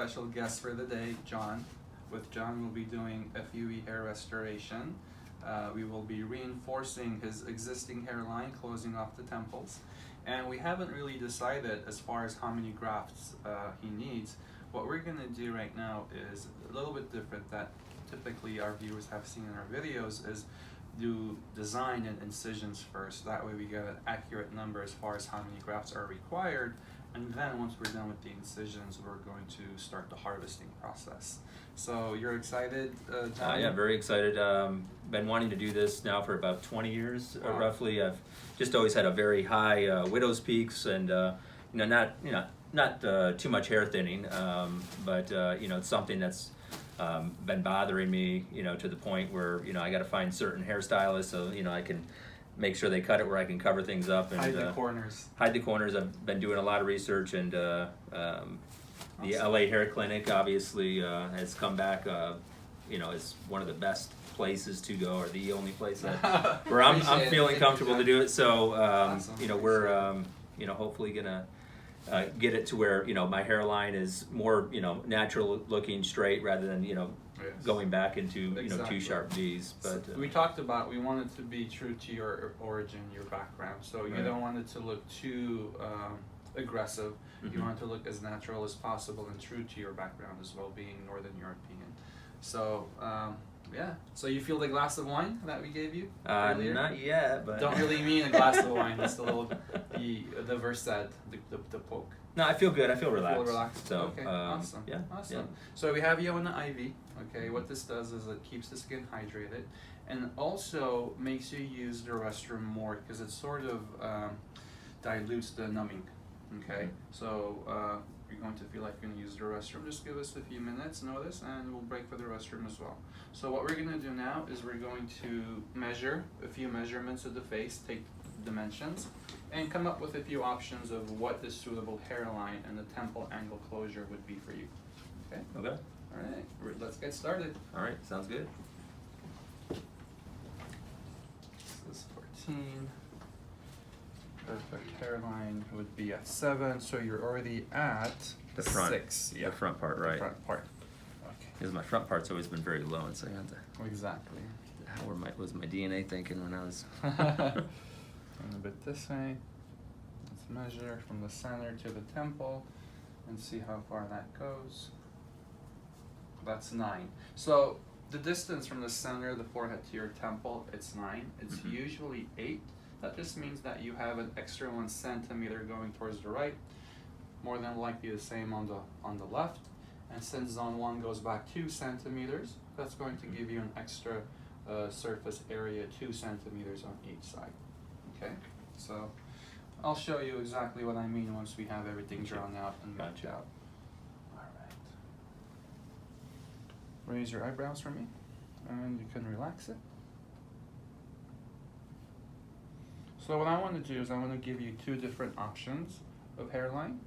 special guest for the day, John. With John, we'll be doing FUE hair restoration. We will be reinforcing his existing hairline, closing off the temples. And we haven't really decided as far as how many grafts he needs. What we're going to do right now is a little bit different that typically our viewers have seen in our videos, is do design and incisions first. That way we get an accurate number as far as how many grafts are required. And then once we're done with the incisions, we're going to start the harvesting process. So you're excited, John? Yeah, very excited. Been wanting to do this now for about 20 years, Wow. roughly. I've just always had a very high widow's peaks, and not too much hair thinning, but it's something that's been bothering me, to the point where I got to find certain hairstylists so I can make sure they cut it where I can cover things up and hide the corners. Hide the corners. I've been doing a lot of research, and the Awesome. LA Hair Clinic obviously has come back. Is one of the best places to go, or the only place that where I'm feeling comfortable to do it. So Awesome. We're hopefully gonna get it to where my hairline is more natural looking, straight, rather than Yes. going back into Exactly. too sharp V's. But So we talked about, we want it to be true to your origin, your background. So you Right. don't want it to look too aggressive. You Mhm. want it to look as natural as possible and true to your background as well, being Northern European. So yeah. So you feel the glass of wine that we gave you earlier? not yet, but Don't really mean a glass of wine. Just a little, the versed, the poke. No, I feel good. I feel relaxed. Feel relaxed. So Okay, awesome. Yeah, Awesome. yeah. So we have you on the IV. Okay, what this does is it keeps the skin hydrated, and also makes you use the restroom more because it sort of dilutes the numbing. Okay, so you're going to feel like you're going to use the restroom. Just give us a few minutes notice, and we'll break for the restroom as well. So what we're going to do now is we're going to measure a few measurements of the face, take dimensions, and come up with a few options of what the suitable hairline and the temple angle closure would be for you. Okay? Okay. All right, let's get started. All right. Sounds good. This is 14. Perfect hairline would be at 7, so you're already at The front. 6. Yeah. The front part, The right? front part. Okay. Because my front part's always been very low, and so I had to. Exactly. How was my DNA thinking when I was? And a bit this way. Let's measure from the center to the temple and see how far that goes. That's 9. So the distance from the center of the forehead to your temple, it's 9. It's Mhm. usually 8. That just means that you have an extra 1 centimeter going towards the right, more than likely the same on the left. And since zone 1 goes back 2 centimeters, that's going to give you an extra surface area 2 centimeters on each side. Okay, so I'll show you exactly what I mean once we have everything drawn out and mapped out. All right. Raise your eyebrows for me, and you can relax it. So what I want to do is I want to give you 2 different options of hairline,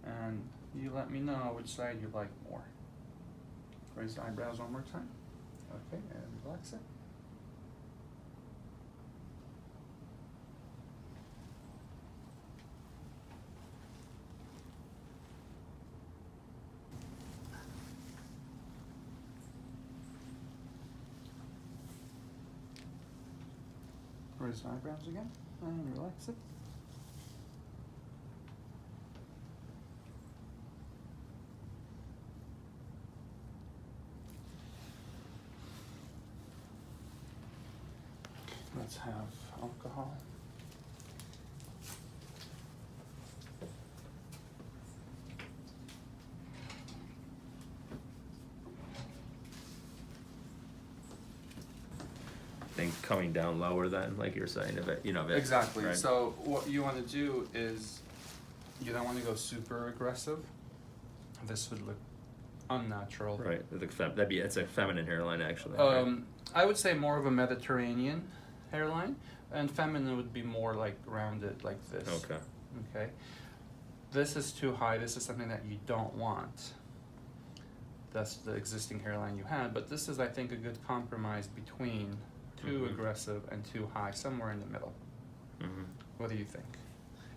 and you let me know which side you like more. Raise the eyebrows one more time. Okay, and relax it. Raise the eyebrows again, and relax it. Let's have alcohol. Then coming down lower, then, like you're saying, if it. Exactly. Right? So what you want to do is you don't want to go super aggressive. This would look unnatural. Right. It's a feminine hairline, actually. I would say more of a Mediterranean hairline, and feminine would be more like rounded like this. Okay. Okay. This is too high. This is something that you don't want. That's the existing hairline you had, but this is, I think, a good compromise between too Mhm. aggressive and too high, somewhere in the middle. Mm-hmm. What do you think?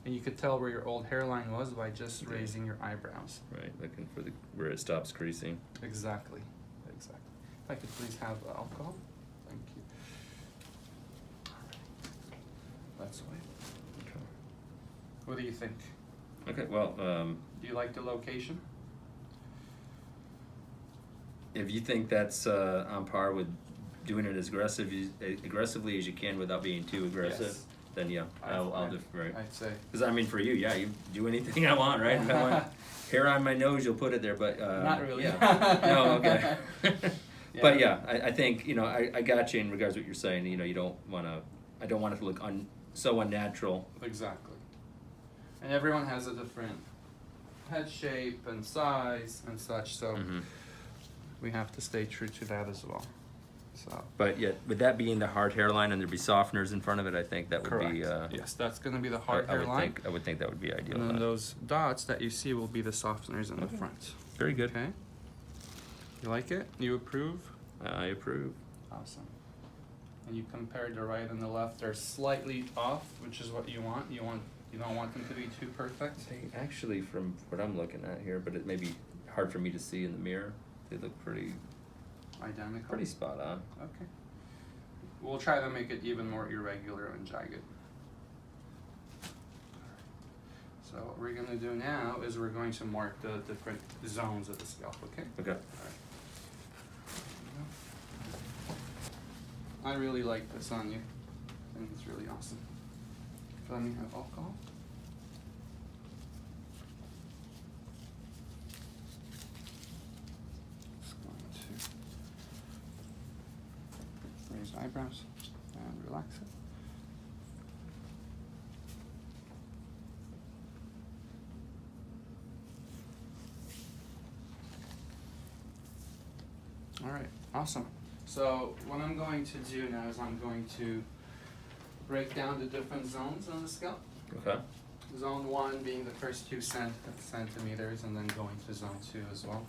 And you could tell where your old hairline was by just Yeah. raising your eyebrows. Right, looking for the where it stops creasing. Exactly. Exactly. If I could please have alcohol. Thank you. That's way. Okay. What do you think? Okay. Well, Do you like the location? if you think that's on par with doing it as aggressively as you can without being too aggressive, Yes. then yeah, I'll do right. I'd say. Because I mean, for you, yeah, you do anything I want, right? If I want hair on my nose, you'll put it there, but Not really. Yeah. No, okay. Yeah. But yeah, I think I got you in regards to what you're saying. You don't want to. I don't want it to look so unnatural. Exactly. And everyone has a different head shape and size and such, so Mm-hmm. we have to stay true to that as well. So. But yet, with that being the hard hairline and there be softeners in front of it, I think that would Correct. be. Yes, that's going to be the hard I would hairline. think. I would think that would be ideal. And then those dots that you see will be the softeners in the front. Very good. Okay. You like it? You approve? I approve. Awesome. And you compared the right and the left. They're slightly off, which is what you want. You don't want them to be too perfect. They actually, from what I'm looking at here, but it may be hard for me to see in the mirror. They look pretty Identical. spot on. Okay. We'll try to make it even more irregular and jagged. So what we're going to do now is we're going to mark the different zones of the scalp, okay? Okay. Alright. I really like this on you. I think it's really awesome. Let me have alcohol. Just going to raise eyebrows and relax it. All right, awesome. So what I'm going to do now is I'm going to break down the different zones on the scalp. Okay. Zone 1 being the first 2 centimeters, and then going to zone 2 as well.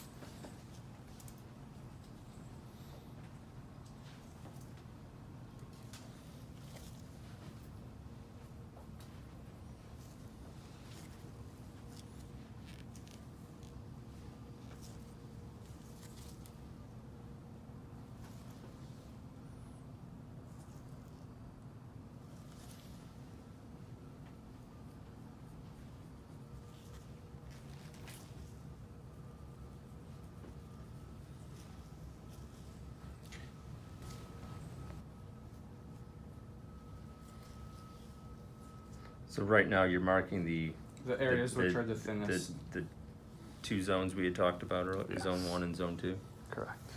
So right now you're marking the areas which are the thinnest. The 2 zones we had talked about earlier, Yes. zone 1 and zone 2. Correct.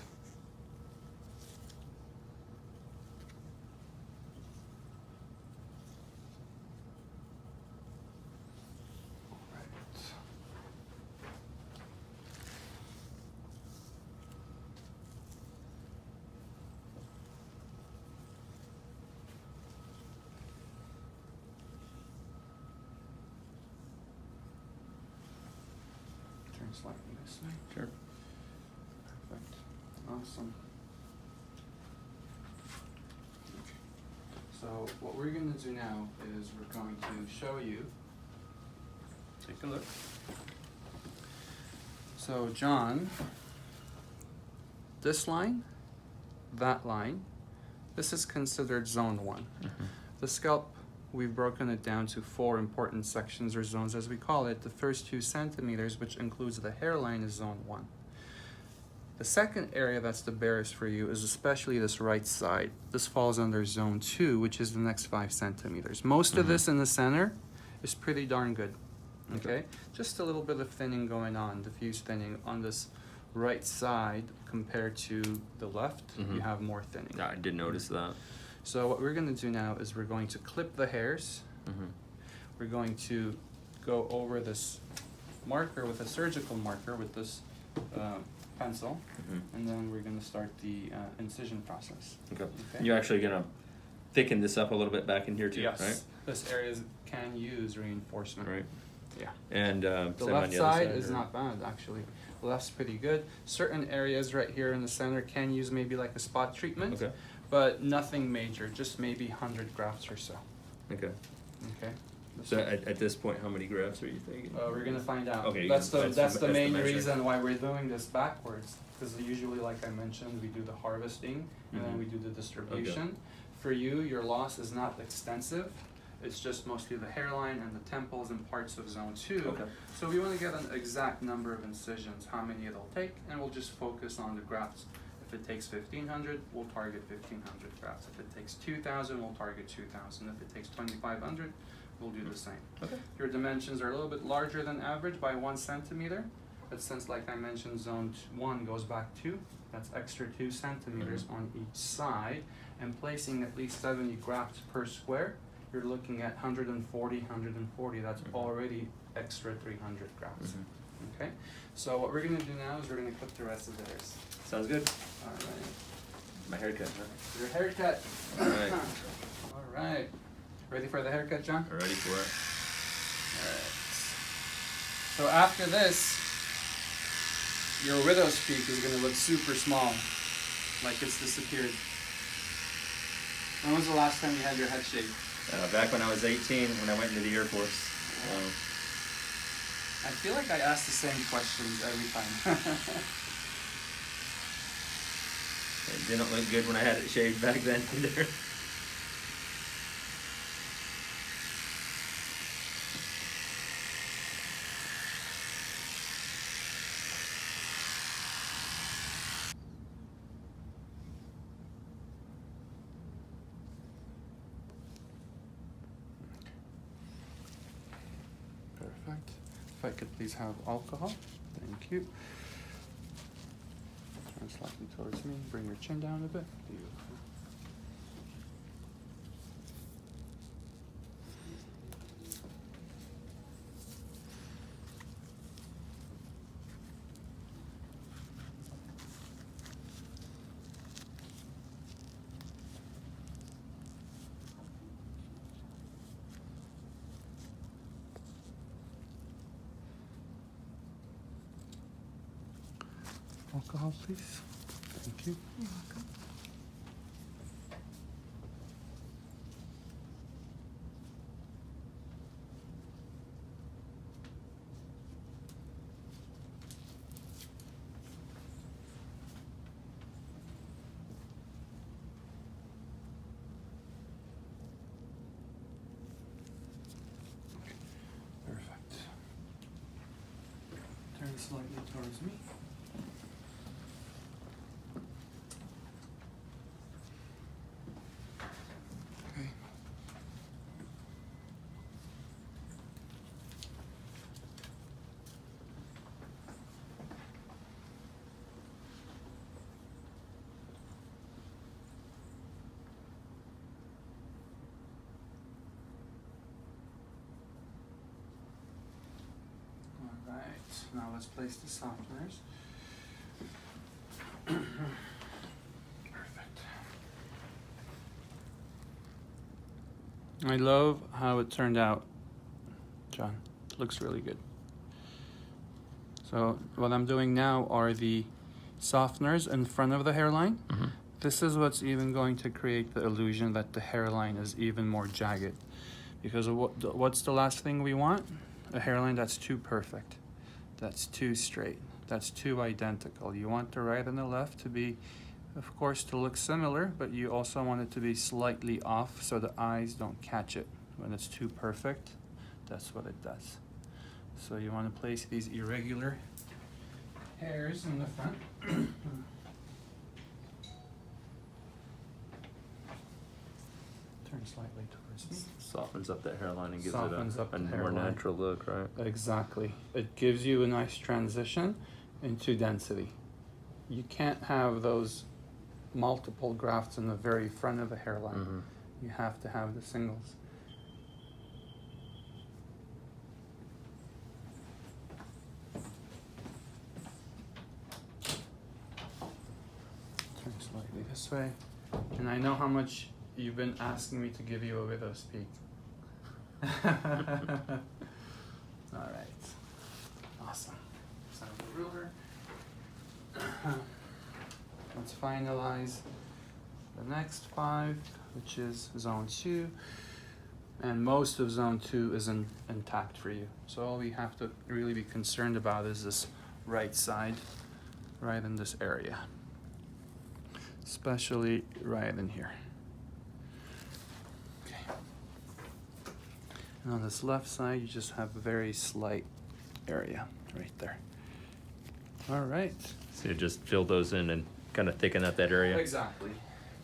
Turn slightly this way. Sure. Perfect. Awesome. Okay. So what we're going to do now is we're going to show you. Take a look. So John, this line, that line, this is considered zone 1. Mm-hmm. The scalp, we've broken it down to 4 important sections or zones as we call it. The first 2 centimeters, which includes the hairline, is zone 1. The second area that's the barest for you is especially this right side. This falls under zone 2, which is the next 5 centimeters. Most of this in the center is pretty darn good. Okay? Just a little bit of thinning going on, diffuse thinning on this right side compared to the left. Mhm. You have more thinning. I did notice that. So what we're going to do now is we're going to clip the hairs. Mm-hmm. We're going to go over this marker with a surgical marker with this pencil, Mm-hmm. and then we're going to start the incision process. Okay. Okay. You're actually gonna thicken this up a little bit back in here too, Yes. right? This area can use reinforcement. Right. Yeah. And The same on left the other side is or- not bad, actually. The left's pretty good. Certain areas right here in the center can use maybe like a spot treatment, Okay. but nothing major, just maybe 100 grafts or so. Okay. Okay. So at this point, how many grafts are you thinking? We're gonna find out. Okay, That's the main measure. reason why we're doing this backwards. Because usually, like I mentioned, we do the harvesting and then we do the distribution. For you, your loss is not extensive. It's just mostly the hairline and the temples and parts of zone 2. Okay. So we want to get an exact number of incisions, how many it'll take, and we'll just focus on the grafts. If it takes 1,500, we'll target 1,500 grafts. If it takes 2,000, we'll target 2,000. If it takes 2,500, we'll do the same. Okay. Your dimensions are a little bit larger than average by 1 centimeter, but since, like I mentioned, zone 1 goes back 2, that's extra 2 centimeters on each side, and placing at least 70 grafts per square, you're looking at 140, that's already extra 300 grafts. Okay, so what we're gonna do now is we're gonna clip the rest of the hairs. Sounds good. All right. My haircut, huh? Your haircut. All right. All right. Ready for the haircut, John? Ready for it. Alright. So after this, your widow's peak is going to look super small, like it's disappeared. When was the last time you had your head shaved? Back when I was 18, when I went into the Air Force. I feel like I ask the same questions every time. It didn't look good when I had it shaved back then either. Perfect. If I could please have alcohol. Thank you. Turn slightly towards me. Bring your chin down a bit. Beautiful. Alcohol, please. Thank you. You're welcome. Perfect. Turn slightly towards me. Okay. All right, now let's place the softeners. Perfect. I love how it turned out, John. Looks really good. So what I'm doing now are the softeners in front of the hairline. This is what's even going to create the illusion that the hairline is even more jagged. Because of what's the last thing we want? A hairline that's too perfect, that's too straight, that's too identical. You want the right and the left to be, of course, to look similar, but you also want it to be slightly off so the eyes don't catch it. When it's too perfect, that's what it does. So you want to place these irregular hairs in the front. Turn slightly towards me. Softens up that hairline and gives Softens it up a the more hairline. natural look, right? Exactly. It gives you a nice transition into density. You can't have those multiple grafts in the very front of the hairline. You have to have the singles. Turn slightly this way. And I know how much you've been asking me to give you a widow's peak. All right. Awesome. So the ruler. Let's finalize the next 5, which is zone 2. And most of zone 2 is intact for you. So all we have to really be concerned about is this right side, right in this area. Especially right in here. Okay. And on this left side, you just have a very slight area right there. All right. So you just fill those in and kind of thicken up that area. Exactly.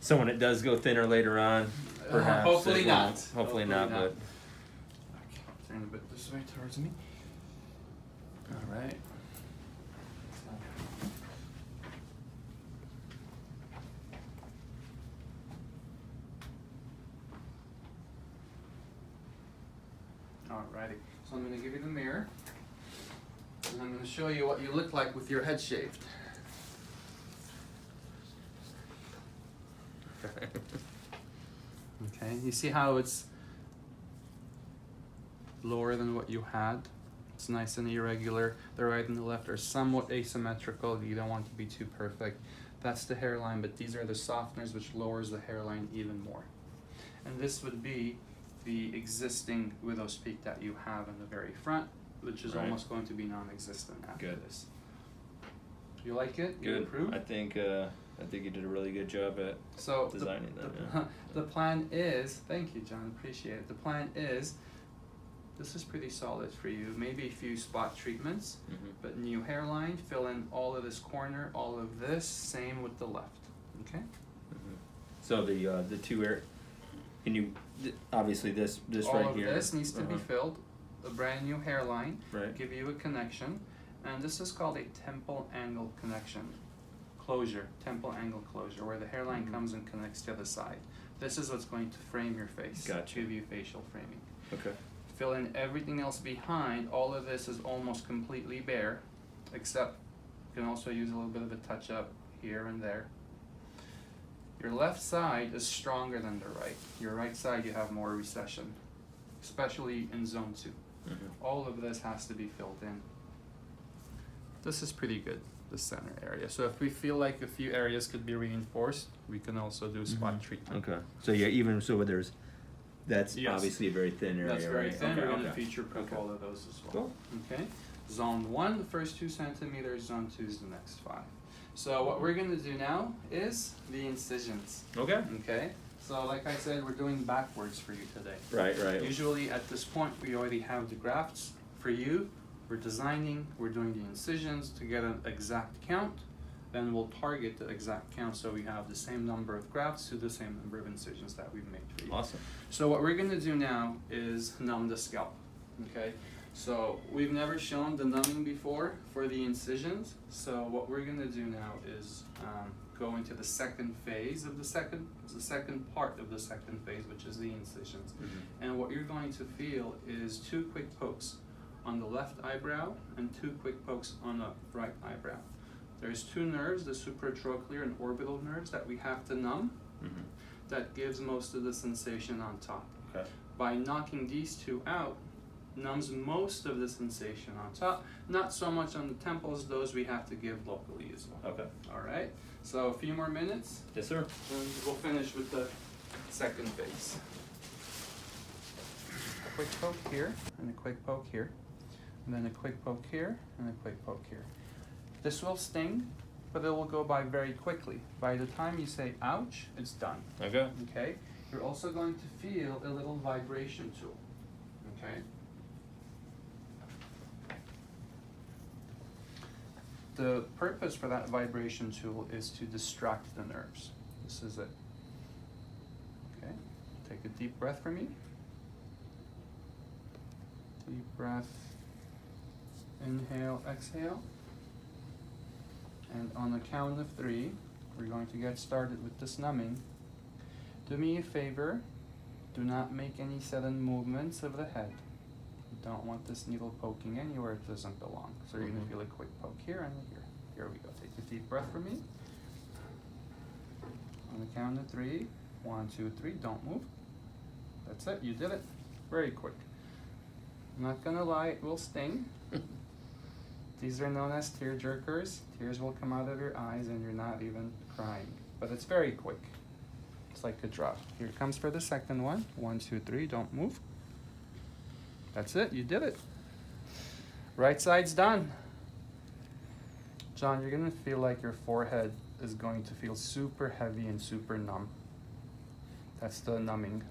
So when it does go thinner later on, perhaps hopefully it not. won't. Hopefully not, but Okay, I'll turn a bit this way towards me. All right. Alrighty, so I'm going to give you the mirror, and I'm going to show you what you look like with your head shaved. Okay, you see how it's lower than what you had? It's nice and irregular. The right and the left are somewhat asymmetrical. You don't want to be too perfect. That's the hairline, but these are the softeners, which lowers the hairline even more. And this would be the existing widow's peak that you have in the very front, which is Right. almost going to be non-existent after Good. this. You like it? You good. approve? I think you did a really good job at So designing that. the, Yeah. the plan is, thank you, John, appreciate it. The plan is, this is pretty solid for you. Maybe a few spot treatments, Mhm. but new hairline, fill in all of this corner, all of this, same with the left. Okay? Mhm. So the two air, can you obviously this all right of here. this needs to be Uh-huh. filled. A brand new hairline, Right. give you a connection, and this is called a temple angle connection. Closure, temple angle closure, where the hairline Mhm. comes and connects to the side. This is what's going to frame your face, Gotcha. give you facial framing. Okay. Fill in everything else behind. All of this is almost completely bare, except you can also use a little bit of a touch up here and there. Your left side is stronger than the right. Your right side you have more recession, especially in zone 2. Mhm. All of this has to be filled in. This is pretty good, the center area. So if we feel like a few areas could be reinforced, we can also do spot Mhm. treatment. Okay. So yeah, even so there's that's Yes. obviously a very thin area. That's very right? thin. Okay, We're going to okay. feature proof Okay. all of those as well. Cool. Okay. Zone 1, the first 2 centimeters. Zone 2 is the next 5. So what we're going to do now is the incisions. Okay. Okay. So like I said, we're doing backwards for you today. Right. Usually at this point we already have the grafts. For you, we're designing, we're doing the incisions to get an exact count. Then we'll target the exact count so we have the same number of grafts to the same number of incisions that we've made for you. Awesome. So what we're going to do now is numb the scalp. Okay, so we've never shown the numbing before for the incisions. So what we're going to do now is go into the second phase of the second part of the second phase, which is the incisions. Mhm. And what you're going to feel is 2 quick pokes on the left eyebrow and 2 quick pokes on the right eyebrow. There's 2 nerves, the supratrochlear and orbital nerves, that we have to numb. Mhm. That gives most of the sensation on top. Okay. By knocking these 2 out, numbs most of the sensation on top, not so much on the temples. Those we have to give locally as well. Okay. All right, so a few more minutes Yes, sir. and we'll finish with the second phase. A quick poke here and a quick poke here, and then a quick poke here and a quick poke here. This will sting, but it will go by very quickly. By the time you say ouch, it's done. Okay. Okay, you're also going to feel a little vibration tool. Okay. The purpose for that vibration tool is to distract the nerves. This is it. Okay, take a deep breath for me. Deep breath. Inhale, exhale. And on the count of 3, we're going to get started with this numbing. Do me a favor, do not make any sudden movements of the head. You don't want this needle poking anywhere it doesn't belong. So you're going to feel a quick poke here and here. Here we go. Take a deep breath for me. On the count of 3, 1, 2, 3, don't move. That's it, you did it. Very quick. I'm not gonna lie, it will sting. These are known as tear jerkers. Tears will come out of your eyes and you're not even crying. But it's very quick. It's like a drop. Here it comes for the second one. 1, 2, 3, don't move. That's it, you did it. Right side's done. John, you're gonna feel like your forehead is going to feel super heavy and super numb. That's the numbing,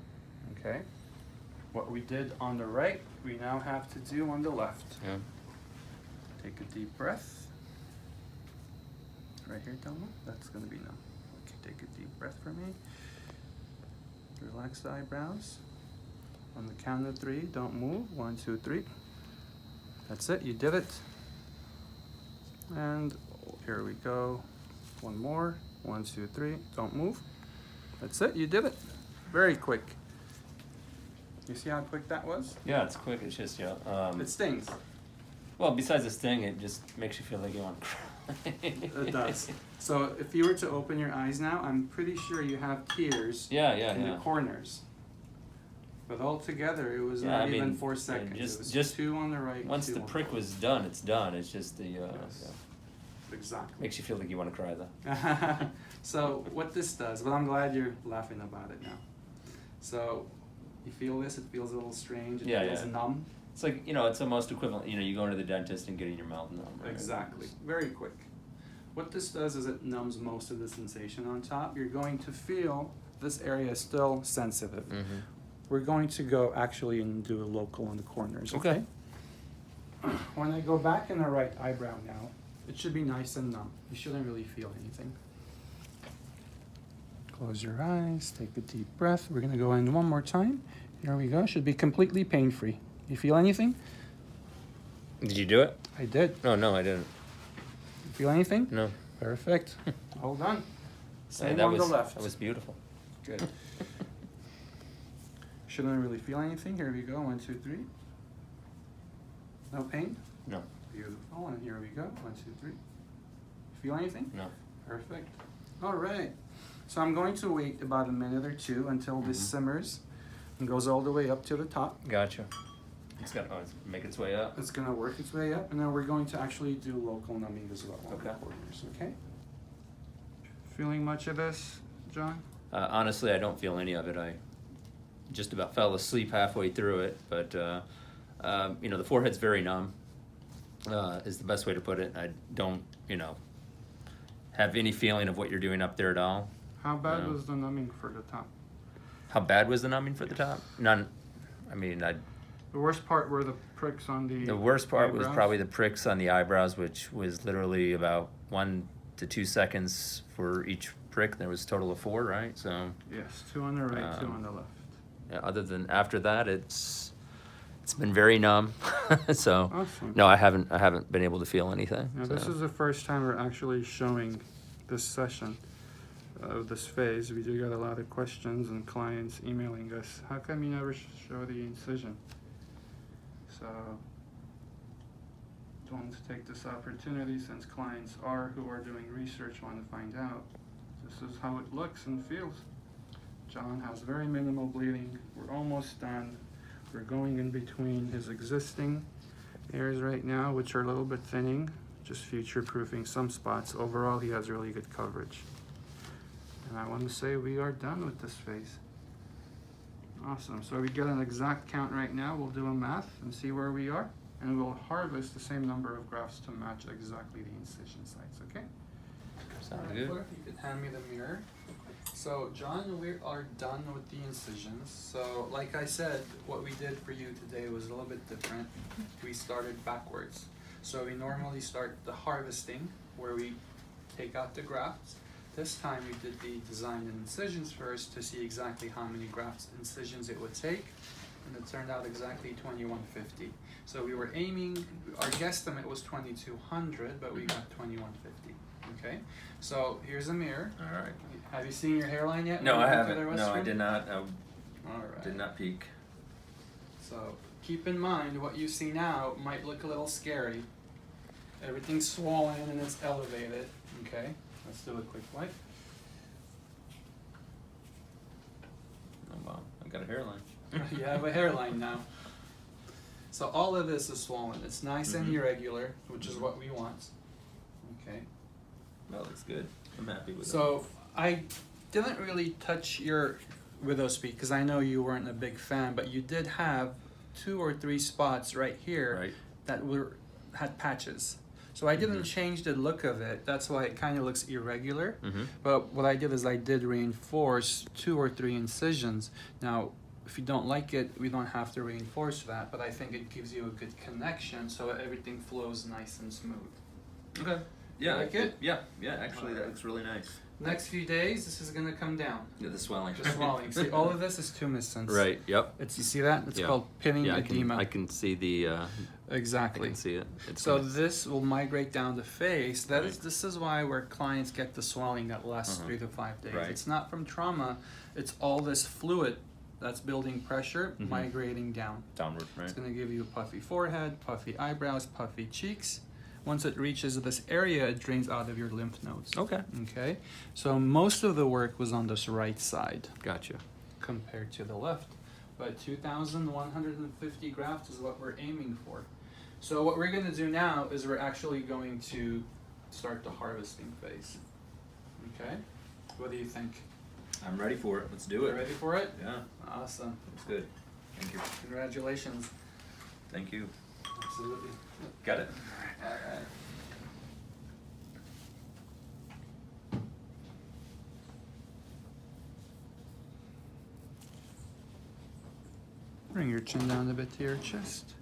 okay? What we did on the right, we now have to do on the left. Yeah. Take a deep breath. Right here, Thelma, that's gonna be numb. Okay, take a deep breath for me. Relax the eyebrows. On the count of 3, don't move. 1, 2, 3. That's it, you did it. And here we go. One more. 1, 2, 3. Don't move. That's it, you did it. Very quick. You see how quick that was? Yeah, it's quick. It's just, It stings. well, besides the sting, it just makes you feel like you want to cry. It does. So if you were to open your eyes now, I'm pretty sure you have tears Yeah, in the corners. But altogether, it was Yeah, not I even mean, 4 seconds. just- It was just 2 on the right. Once 2 the on prick the was done, it's done. It's just the, Yes. Exactly. makes you feel like you want to cry though. So what this does, but I'm glad you're laughing about it now. So you feel this, it feels a little strange, it Yeah, feels yeah. numb. It's like, it's almost equivalent, you go into the dentist and getting your mouth numb, right? Exactly, very quick. What this does is it numbs most of the sensation on top. You're going to feel this area is still sensitive. Mm-hmm. We're going to go actually and do a local on the corners, okay? When I go back in the right eyebrow now, it should be nice and numb. You shouldn't really feel anything. Close your eyes, take a deep breath. We're gonna go in one more time. Here we go, should be completely pain-free. You feel anything? Did you do it? I did. Oh, no, I didn't. You feel anything? No. Perfect. Hold on. Hey, Same that on was, the left. That was beautiful. Good. Shouldn't really feel anything. Here we go. 1, 2, 3. No pain? No. Beautiful. And here we go. 1, 2, 3. Feel anything? No. Perfect. All right. So I'm going to wait about a minute or 2 until this simmers and goes all the way up to the top. Gotcha. It's got to make its way up. It's going to work its way up, and then we're going to actually do local numbing as well on the Okay. corners. Okay. Feeling much of this, John? Honestly, I don't feel any of it. I just about fell asleep halfway through it, but the forehead's very numb. Is the best way to put it. I don't, have any feeling of what you're doing up there at all. How bad No. was the numbing for the top? How bad was the numbing for the top? None. I mean, The worst part were the pricks on the the worst part was eyebrows? probably the pricks on the eyebrows, which was literally about 1 to 2 seconds for each prick. There was a total of 4, right? So Yes, 2 on the right, 2 on the left. yeah, other than after that, it's been very numb. So Awesome. no, I haven't been able to feel anything. Now so. this is the first time we're actually showing this session of this phase. We do get a lot of questions and clients emailing us, how come you never show the incision? So I want to take this opportunity, since clients who are doing research want to find out. This is how it looks and feels. John has very minimal bleeding. We're almost done. We're going in between his existing hairs right now, which are a little bit thinning, just future-proofing some spots. Overall, he has really good coverage. And I want to say we are done with this phase. Awesome. So we get an exact count right now. We'll do a math and see where we are. And we'll harvest the same number of grafts to match exactly the incision sites, okay? Sounds good. If you could hand me the mirror. So, John, we are done with the incisions. So, like I said, what we did for you today was a little bit different. We started backwards. So we normally start the harvesting, where we take out the grafts. This time we did the design and incisions first to see exactly how many grafts incisions it would take, and it turned out exactly 2150. So we were aiming, our guesstimate was 2200, but we got 2150. Okay, so here's a mirror. All right. Have you seen your hairline yet? No, when I you went to haven't. the No, I restroom? did not. I All right. did not peek. So keep in mind, what you see now might look a little scary. Everything's swollen and it's elevated. Okay, let's do a quick wipe. Oh wow, I got a hairline. You have a hairline now. So all of this is swollen. It's nice and Mhm. irregular, which is what we want. Okay. That looks good. I'm happy with it. So I didn't really touch your widow's peak because I know you weren't a big fan, but you did have 2 or 3 spots right here Right. that had patches. So I didn't Mhm. change the look of it. That's why it kind of looks irregular. Mm-hmm. But what I did is I did reinforce 2 or 3 incisions. Now, if you don't like it, we don't have to reinforce that, but I think it gives you a good connection so everything flows nice and smooth. Okay. Yeah. You like it? Yeah. Yeah. Actually, that Alright. looks really nice. Next few days, this is gonna come down. Yeah, the swelling. The swelling. See, all of this is tumescence. Right. Yep. You see that? It's Yeah. called pinning Yeah, edema. I can see the. I Exactly. can see it. It's So gonna- this will migrate down the face. Right. This is why where clients get the swelling that lasts 3 to 5 days. Right. It's not from trauma. It's all this fluid that's building pressure Mhm. migrating down. downward, right? It's going to give you a puffy forehead, puffy eyebrows, puffy cheeks. Once it reaches this area, it drains out of your lymph nodes. Okay. Okay. So most of the work was on this right side Gotcha. compared to the left. But 2,150 grafts is what we're aiming for. So what we're going to do now is we're actually going to start the harvesting phase. Okay? What do you think? I'm ready for it. Let's do You it. ready for it? Yeah. Awesome. Looks good. Thank you. Congratulations. Thank you. Absolutely. Got it. All right. Bring your chin down a bit to your chest.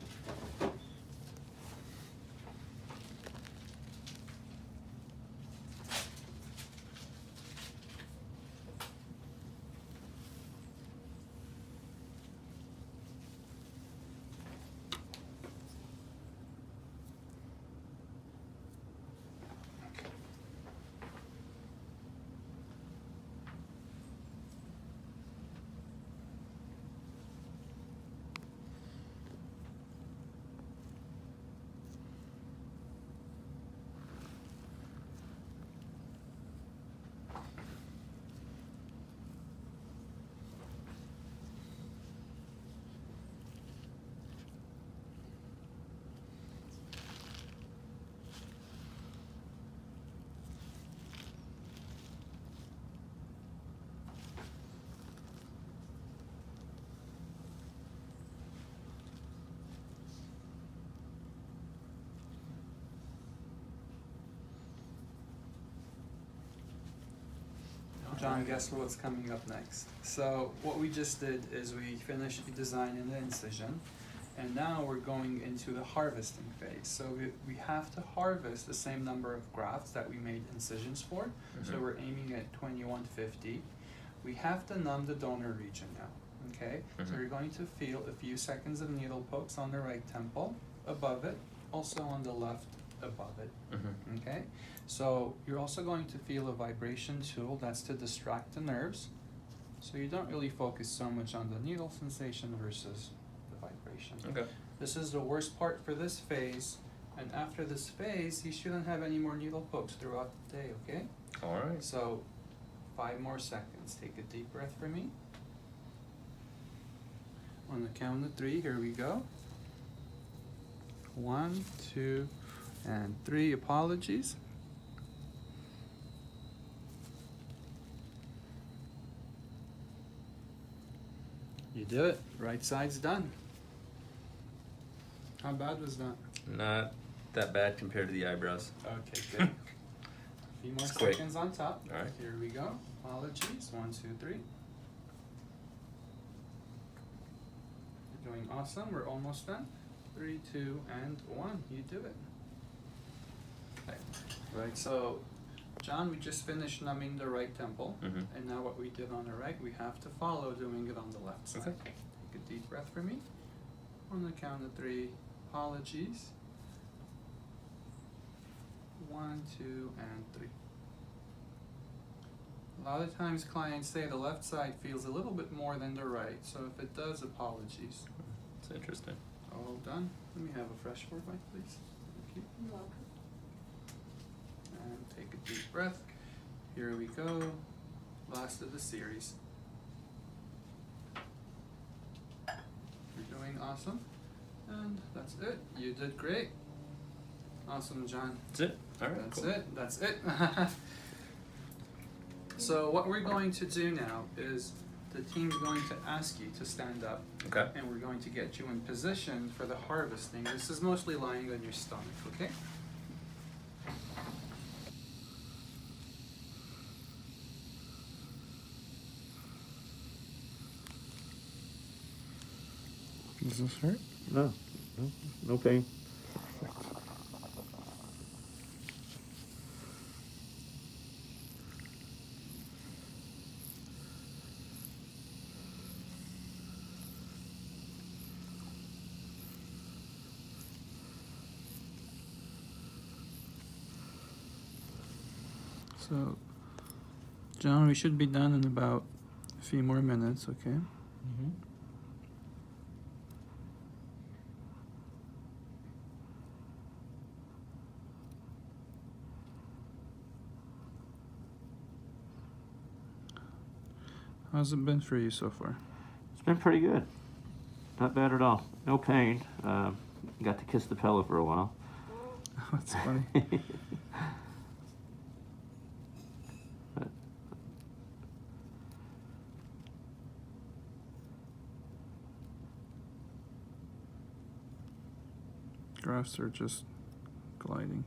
John, guess what's coming up next? So what we just did is we finished designing the incision, and now we're going into the harvesting phase. So we have to harvest the same number of grafts that we made incisions for. So Mhm. we're aiming at 2150. We have to numb the donor region now, okay? So Mhm. you're going to feel a few seconds of needle pokes on the right temple, above it, also on the left, above it. Mm-hmm. Okay, so you're also going to feel a vibration tool that's to distract the nerves. So you don't really focus so much on the needle sensation versus the vibration. Okay. This is the worst part for this phase, and after this phase, you shouldn't have any more needle pokes throughout the day, okay? All right. So 5 more seconds. Take a deep breath for me. On the count of 3, here we go. 1, 2, and 3. Apologies. You do it. Right side's done. How bad was that? Not that bad compared to the eyebrows. Okay, good. A few more It's quick. seconds on top. All right. Here we go. Apologies. 1, 2, 3. You're doing awesome. We're almost done. 3, 2, and 1. You do it. Okay. Right. So, John, we just finished numbing the right temple, Mm-hmm. and now what we did on the right, we have to follow doing it on the left side. Okay. Take a deep breath for me. On the count of 3. Apologies. 1, 2, and 3. A lot of times clients say the left side feels a little bit more than the right, so if it does, apologies. It's interesting. All done. Let me have a fresh pour mic, please. Thank you. You're welcome. And take a deep breath. Here we go. Last of the series. You're doing awesome. And that's it. You did great. Awesome, John. That's it. All right. That's cool. it. That's it. So what we're going to do now is the team's going to ask you to stand up, Okay. and we're going to get you in position for the harvesting. This is mostly lying on your stomach, okay? Does this hurt? No, no pain. So, John, we should be done in about a few more minutes, okay? Mm-hmm. How's it been for you so far? It's been pretty good. Not bad at all. No pain. Got to kiss the pillow for a while. That's funny. But Grafts are just gliding.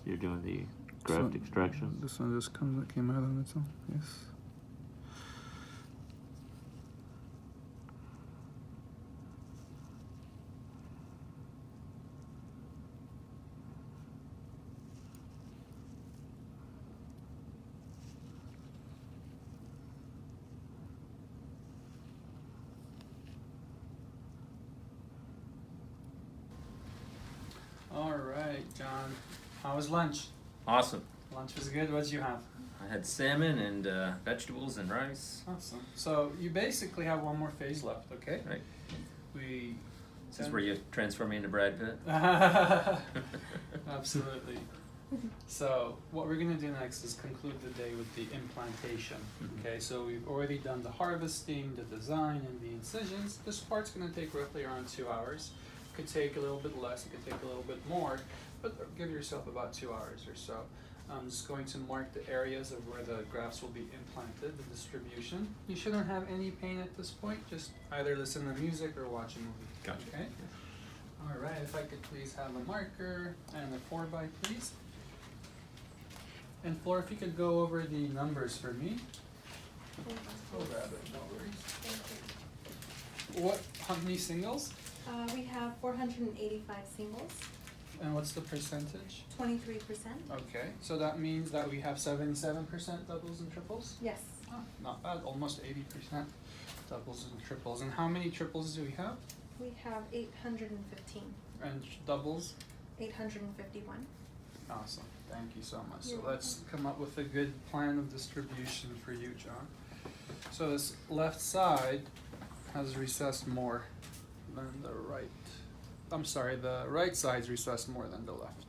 you're doing the graft So, extraction. This one just came out on its own, yes. All right, John. How was lunch? Awesome. Lunch was good. What did you have? I had salmon and vegetables and rice. Awesome. So you basically have one more phase left, okay? Right. We. This is where you transform me into Brad Pitt. Absolutely. So what we're gonna do next is conclude the day with the implantation. Okay, so we've already done the harvesting, the design, and the incisions. This part's gonna take roughly around 2 hours. Could take a little bit less, it could take a little bit more, but give yourself about 2 hours or so. I'm just going to mark the areas of where the grafts will be implanted, the distribution. You shouldn't have any pain at this point, just either listen to music or watch a movie. Gotcha. Okay? All right, if I could please have a marker and a 4x, please. And Flora, if you could go over the numbers for me. Oh, grab it, no worries. How many singles? We have 485 singles, And what's the percentage? 23%. Okay, so that means that we have 77% doubles and triples? Yes. Ah, not bad, almost 80% doubles and triples. And how many triples do we have? We have 815, And doubles? 851. Awesome, thank you so much. You're So let's come up with a good plan of distribution for you, John. So this left side has recessed more than the right. I'm sorry, the right side's recessed more than the left.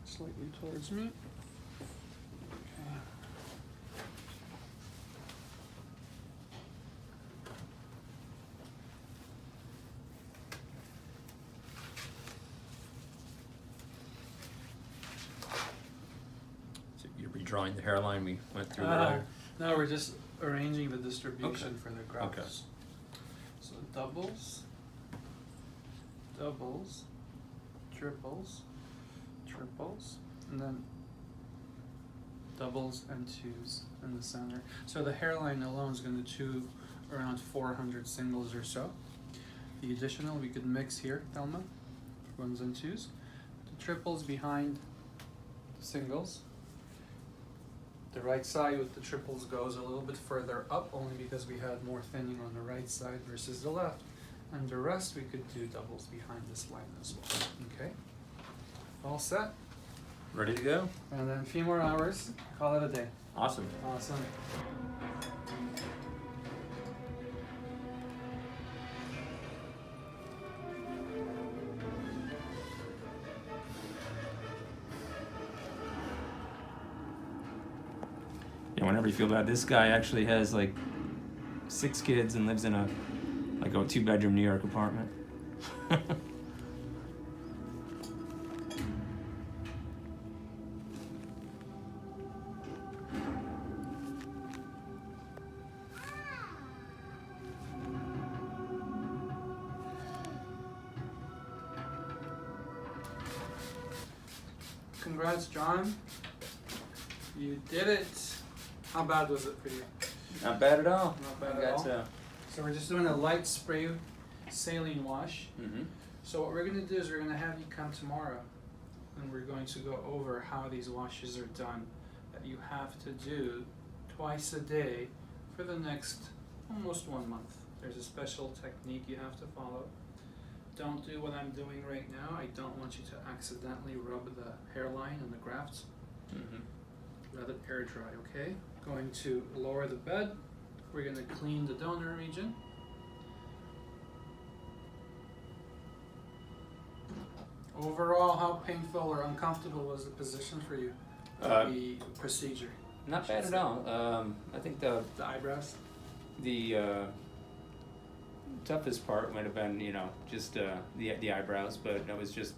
Slightly towards me. Okay. So you're redrawing the hairline we went through earlier. No, we're just arranging the distribution Okay. for the grafts. Okay. So doubles, doubles, triples, triples, and then doubles and twos in the center. So the hairline alone is going to chew around 400 singles or so. The additional we could mix here, Thelma, ones and twos. The triples behind the singles. The right side with the triples goes a little bit further up only because we had more thinning on the right side versus the left. And the rest we could do doubles behind this line as well. Okay? All set? Ready to go? And then a few more hours, call it a day. Awesome. Awesome. Yeah, don't ever feel bad. This guy actually has like 6 kids and lives in a 2-bedroom New York apartment. Congrats, John. You did it. How bad was it for you? Not bad at all. Not bad at all. So we're just doing a light spray saline wash. Mm-hmm. So what we're going to do is we're going to have you come tomorrow and we're going to go over how these washes are done that you have to do twice a day for the next almost 1 month. There's a special technique you have to follow. Don't do what I'm doing right now. I don't want you to accidentally rub the hairline and the grafts. Mm-hmm. Let it air dry, okay? Going to lower the bed. We're going to clean the donor region. Overall, how painful or uncomfortable was the position for you? The procedure? Not bad at all. I think the eyebrows? toughest part might have been, just the eyebrows, but it was just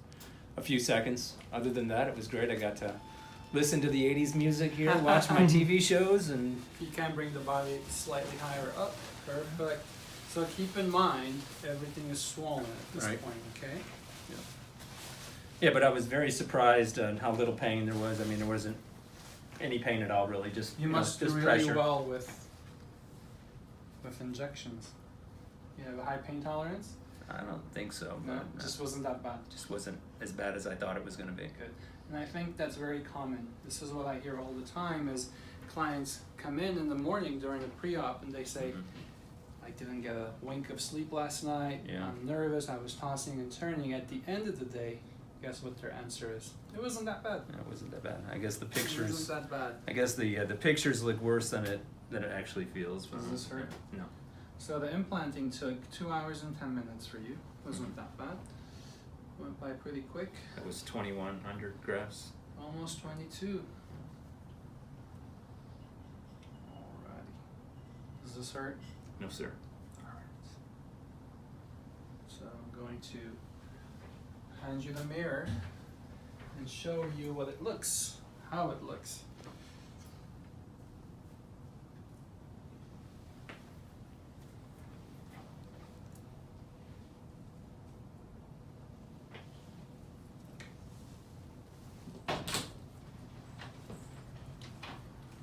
a few seconds. Other than that, it was great. I got to listen to the 80s music here, watch my TV shows, and You can bring the body slightly higher up. Perfect. So keep in mind, everything is swollen at this Right. point, okay? yeah, but I was very surprised on how little pain there was. I mean, there wasn't any pain at all, really. Just You must do just really pressure. well with injections. You have a high pain tolerance? I don't think so. No, But, just wasn't that bad. just wasn't as bad as I thought it was going to be. Good. And I think that's very common. This is what I hear all the time is clients come in the morning during the pre-op and they say, Mhm. I didn't get a wink of sleep last night, Yeah. I'm nervous, I was tossing and turning. At the end of the day, guess what their answer is? It wasn't that bad. It wasn't that bad. I guess the It pictures. wasn't that bad. I guess the pictures look worse than it actually feels. Does this hurt? No. So the implanting took 2 hours and 10 minutes for you. Wasn't that bad. Went by pretty quick. That was 2,100 grafts. Almost 22. Alrighty. Does this hurt? No, sir. Alright. So I'm going to hand you the mirror and show you what it looks, how it looks.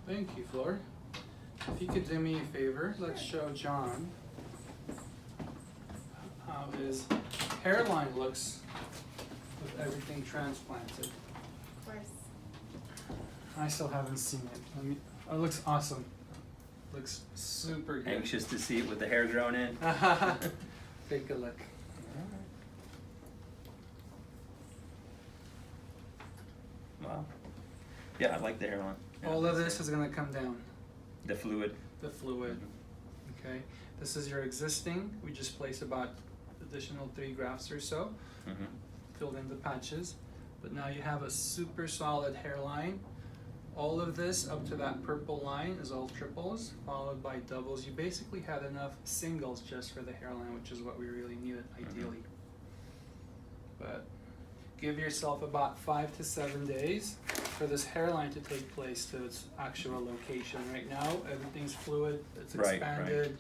Thank you, Flor. If you could do me a favor, let's show John how his hairline looks with everything transplanted. Of course. I still haven't seen it. It looks awesome. Looks super good. Anxious to see it with the hair grown in. Take a look. Wow. Yeah, I like the hairline. Yeah, All of that's this is gonna come down. the fluid. The fluid. Okay. This is your existing. We just placed about additional 3 grafts or so. Mm-hmm. Filled in the patches. But now you have a super solid hairline. All of this up to that purple line is all triples, followed by doubles. You basically had enough singles just for the hairline, which is what we really needed ideally. But give yourself about 5 to 7 days for this hairline to take place to its actual location. Right now, everything's fluid, it's Right, expanded,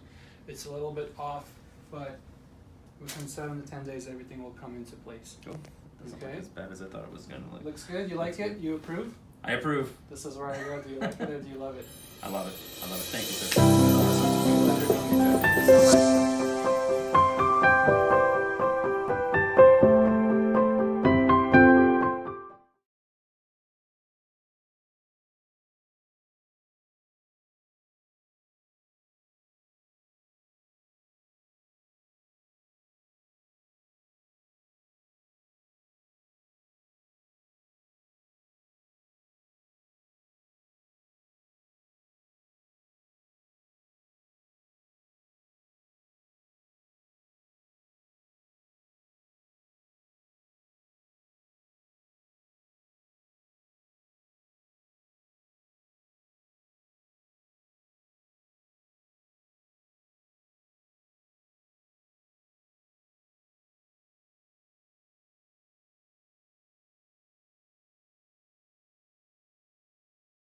it's a little bit off, but within 7 to 10 days, everything will come into place. Cool. Doesn't look Okay. as bad as I thought it was gonna look. Looks good, you like it? You approve? I approve. This is where I go. Do you like it or do you love it? I love it. I love it. Thank you, sir. Let her know you do.